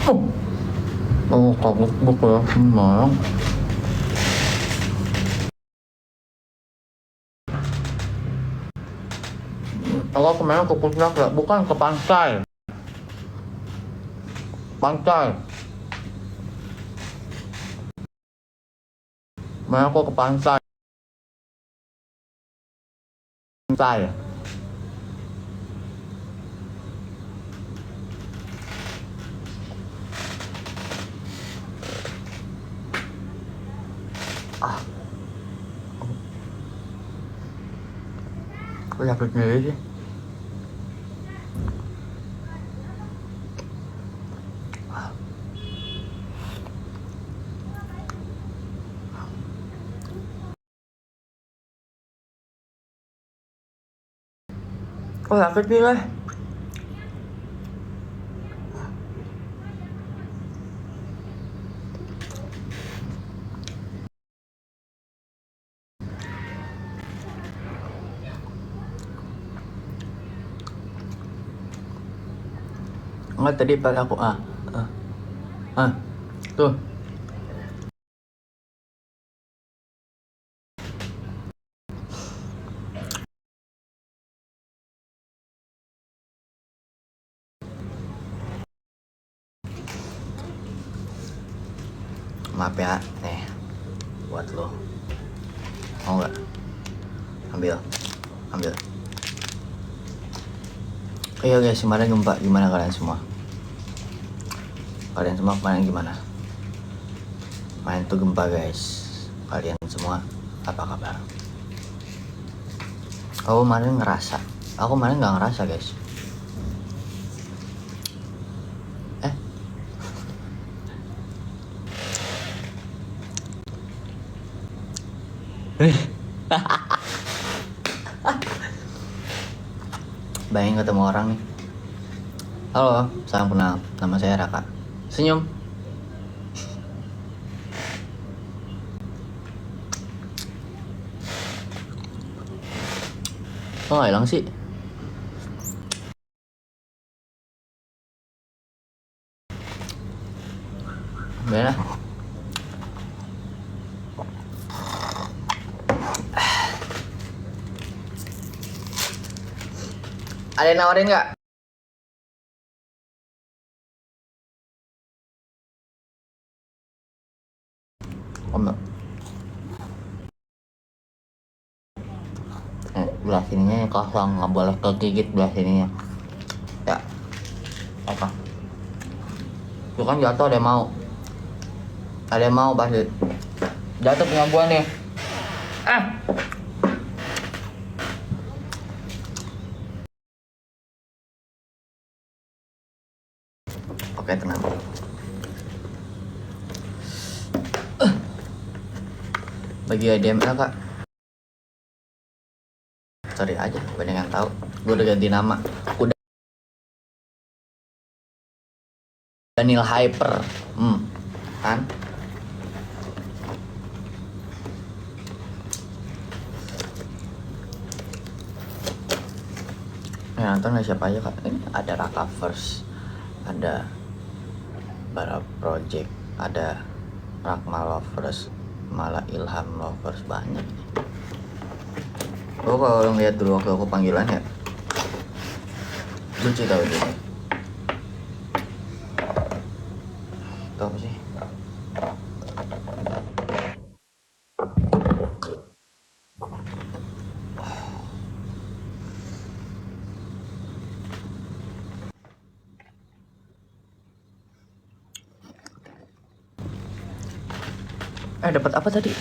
Oh, kabuk-buk ya, memang. Kalau kemarin ke puncak ya, bukan ke pantai. Pantai. Kemarin aku ke pantai. Pantai. Ah, aku sakit sendiri sih. Aku sakit sih lah. Enggak tadi pas aku tuh. Maaf ya, nih buat lo. Mau nggak? Ambil, ambil. Iya guys, kemarin gempa, gimana kalian semua? Kalian semua kemarin gimana? Main tuh gempa guys. Kalian semua apa kabar? Aku kemarin ngerasa. Aku kemarin nggak ngerasa guys. Bayangin ketemu orang nih. Halo, salam kenal. Nama saya Raka. Senyum. Kok nggak hilang sih? Bener. Ada yang nawarin nggak? Oh, enggak. Belah sininya kosong, nggak boleh kegigit belah sininya. Ya, apa? Itu kan jatuh, ada yang mau. Ada yang mau pasti. Jatuh punya gua nih. Oke, tenang. Bagi ADML kak. Sorry aja, banyak yang tahu. Gue udah ganti nama. Udah Daniel Hyper. Kan? Yang nonton siapa aja kak? Ini ada Raka First, ada Bara Project, ada Rakma Lovers, malah Ilham Lovers, banyak. Oh, kalau ngeliat dulu waktu aku panggilan ya, lucu tau dia. Tau apa sih? Dapat apa tadi?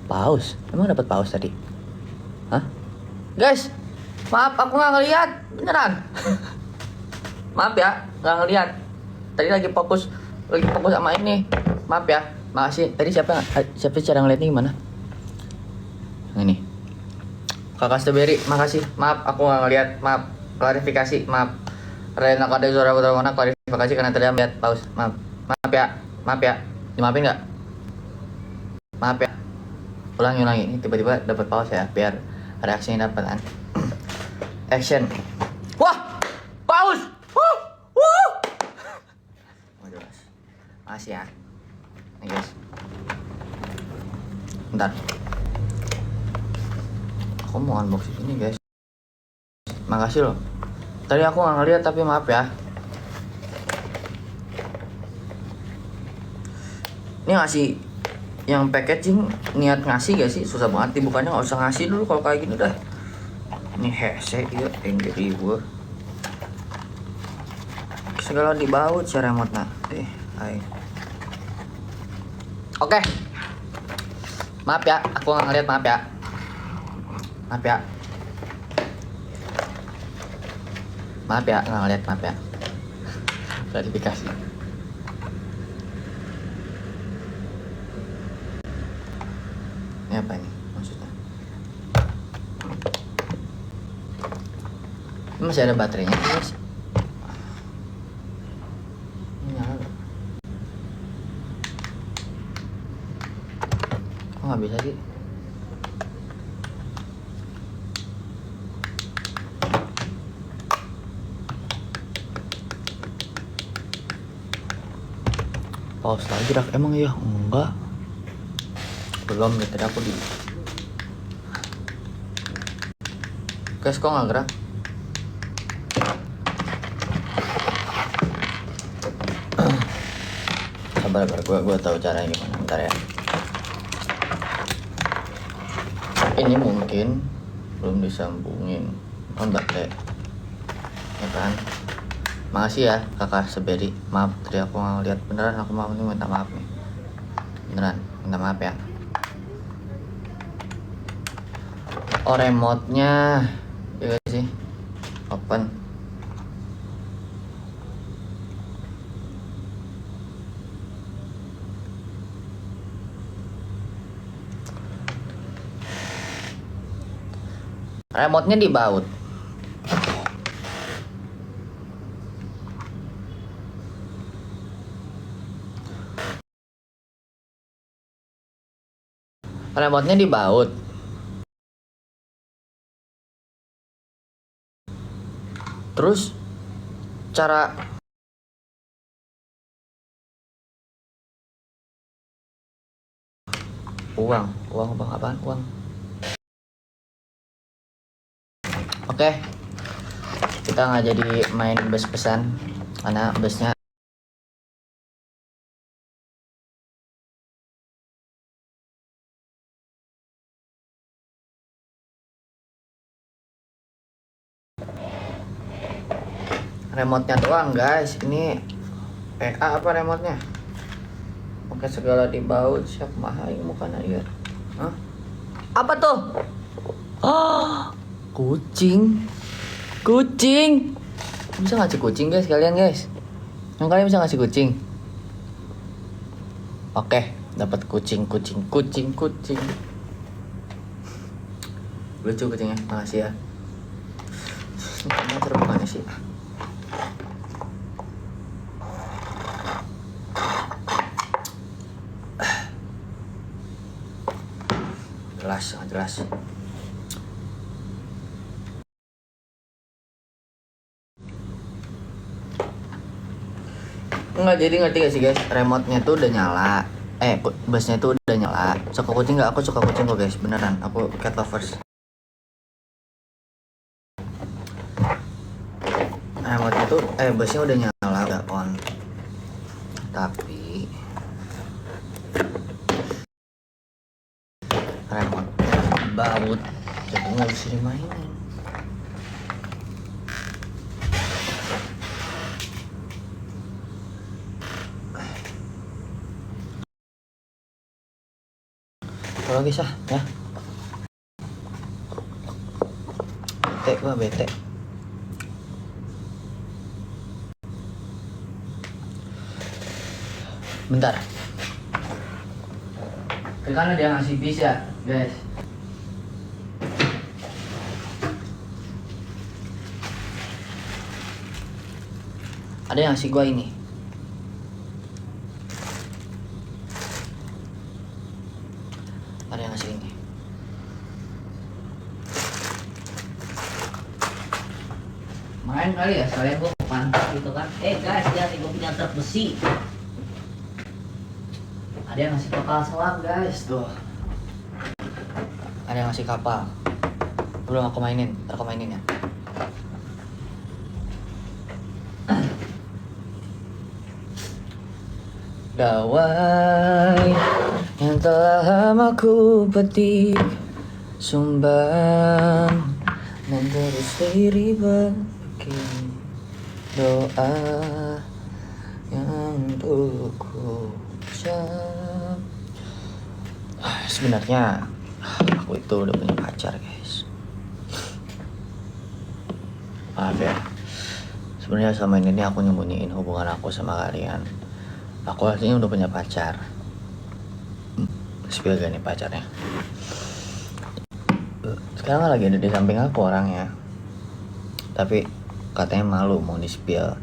Paus? Emang dapat paus tadi? Hah? Guys, maaf aku nggak ngeliat, beneran. Maaf ya, nggak ngeliat. Tadi lagi fokus sama ini. Maaf ya, makasih. Tadi siapa cara ngeliatnya gimana? Ini. Kakak Strawberry, makasih. Maaf aku nggak ngeliat. Maaf. Klarifikasi, maaf. Rena Kade Zora Putra Mana, klarifikasi karena tadi melihat paus. Maaf. Maaf ya. Maaf ya. Dimaafin nggak? Maaf ya. Ulangi. Ini tiba-tiba dapat paus ya, biar reaksinya dapat kan. Action. Wah, paus. Makasih ya. Nih guys. Bentar. Aku mau unboxing ini guys. Makasih loh. Tadi aku nggak ngeliat tapi maaf ya. Ini ngasih yang packaging niat ngasih gak sih? Susah banget bukannya nggak usah ngasih dulu kalau kayak gini dah. Ini hese ya yang jadi gue. Segala dibaut si remote nah. Hai. Oke. Maaf ya, aku nggak ngeliat, maaf ya. Maaf ya. Maaf ya, nggak ngeliat, maaf ya. Klarifikasi. Ini apa ini maksudnya? Ini masih ada baterainya guys. Ini nyala gak? Kok nggak bisa sih? Pause lagi rak, emang ya? Enggak. Belum gitu, tadi aku di guys, kok nggak gerak? Sabar, gue tahu caranya gimana. Bentar ya. Ini mungkin belum disambungin. Oh baterai ya kan. Makasih ya kakak Seberi. Maaf tadi aku nggak lihat, beneran aku mau nih, minta maaf nih. Beneran minta maaf ya. Oh remote-nya ya sih open. Remote-nya dibaut. Remote-nya dibaut. Terus cara uang apaan? Uang. Oke. Kita nggak jadi main bus-busan karena busnya remote-nya doang guys. Ini PA apa remote-nya? Oke, segala dibaut, siap mahal bukan aja. Hah? Apa tuh? Oh, kucing. Bisa ngasih kucing guys, kalian guys. Yang kalian bisa ngasih kucing. Oke, dapat kucing. Lucu kucingnya, makasih ya. Ini terbukannya sih. Jelas. Enggak, jadi ngerti gak sih guys, remote-nya tuh udah nyala. Busnya tuh udah nyala. Suka kucing gak? Aku suka kucing kok guys, beneran. Aku cat lovers. Remote-nya tuh, busnya udah nyala, udah on. Tapi remote-nya baut, jadi nggak bisa dimainin. Kalau guys ya. Bete. Bentar. Karena dia ngasih bis ya, guys. Ada yang ngasih gua ini. Ada yang ngasih ini. Main kali ya, sekalian gua pantat gitu kan. Guys, lihat nih gua punya truk besi. Ada yang ngasih kapal selam guys tuh. Ada yang ngasih kapal. Belum aku mainin, ntar aku mainin ya. Gawai yang telah lama ku petik, sumbang dan terus diri bikin doa yang untuk ku ucap. Sebenarnya aku itu udah punya pacar guys. Maaf ya, sebenarnya selama ini aku nyembunyiin hubungan aku sama kalian. Aku aslinya udah punya pacar. Spill gak nih pacarnya? Sekarang lagi ada di samping aku orangnya. Tapi katanya malu mau di spill.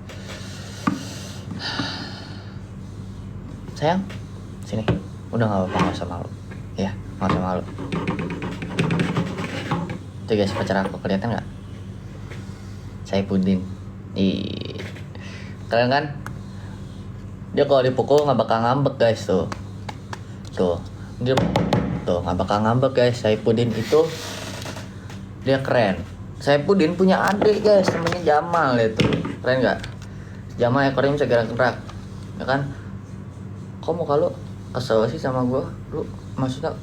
Sayang, sini. Udah gak apa-apa, gak usah malu. Ya, gak usah malu. Tuh guys, pacar aku kelihatan gak? Saifuddin. Ih, keren kan? Dia kalau dipukul gak bakal ngambek guys tuh. Dia tuh gak bakal ngambek guys. Saifuddin itu dia keren. Saifuddin punya adik guys, namanya Jamal itu. Keren gak? Jamal ekornya bisa gerak-gerak, ya kan? Kok muka lu kesel sih sama gue? Lu maksudnya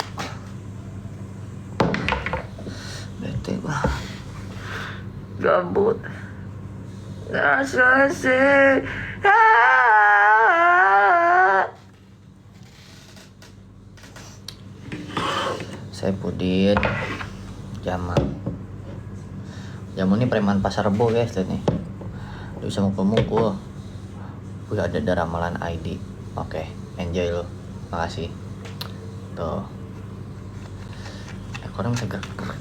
bete banget. Gabut. Asik. Saifuddin, Jamal ini preman pasar Rebo guys, lihat nih. Dia bisa mukul-mukul. Udah ada ramalan ID. Oke, enjoy lo. Makasih. Tuh. Ekornya bisa gerak.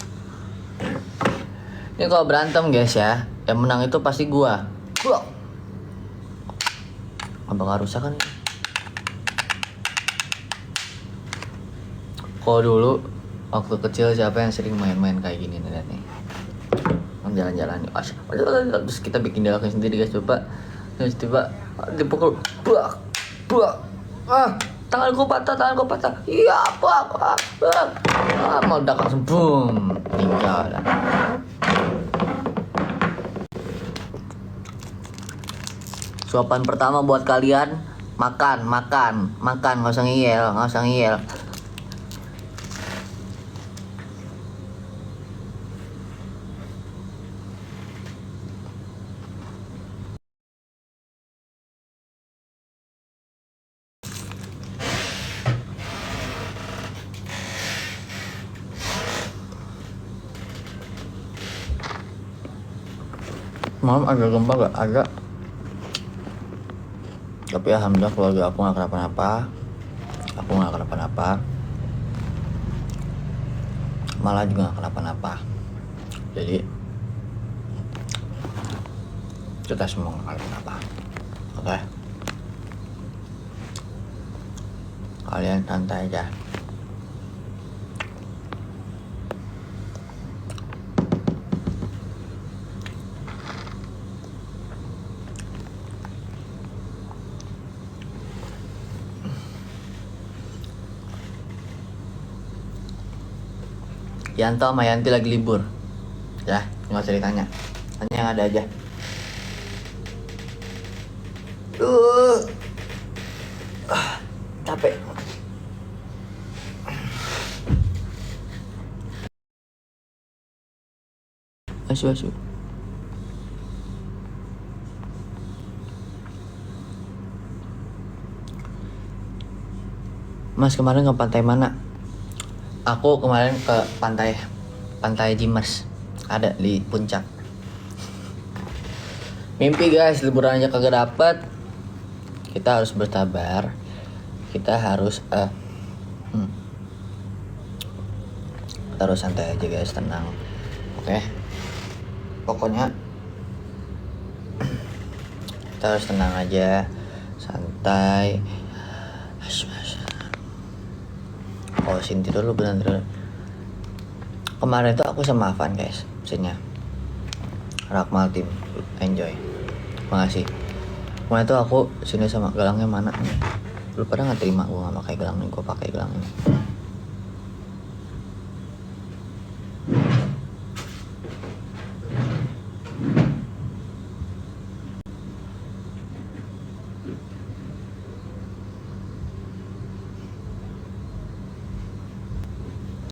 Ini kalau berantem guys ya, yang menang itu pasti gua. Abang gak rusak kan? Kalau dulu waktu kecil siapa yang sering main-main kayak gini nih, lihat nih. Jalan-jalan nih, terus kita bikin dialognya sendiri guys, coba. Terus tiba dipukul, buak, tanganku patah, iya, meledak langsung, boom, tinggal. Suapan pertama buat kalian, makan, nggak usah ngiyel. Malam ada gempa gak? Ada. Tapi alhamdulillah keluarga aku gak kenapa-napa. Malah juga gak kenapa-napa. Jadi kita semua gak kenapa-napa. Oke? Kalian santai aja. Yanto sama Yanti lagi libur. Ya, nggak usah ditanya. Tanya yang ada aja. Capek. Asu. Mas kemarin ke pantai mana? Aku kemarin ke pantai Jimers, ada di puncak. Mimpi guys, liburan aja kagak dapet. Kita harus bersabar. Kita harus kita harus santai aja guys, tenang. Oke. Pokoknya kita harus tenang aja, santai. Oh, Sinti dulu bener. Kemarin tuh aku sama Avan guys, mesinnya Rakmal Team, enjoy. Makasih. Kemarin tuh aku sini sama galangnya mana nih? Lu pada nggak terima gue nggak pakai gelang ini, gue pakai gelang ini.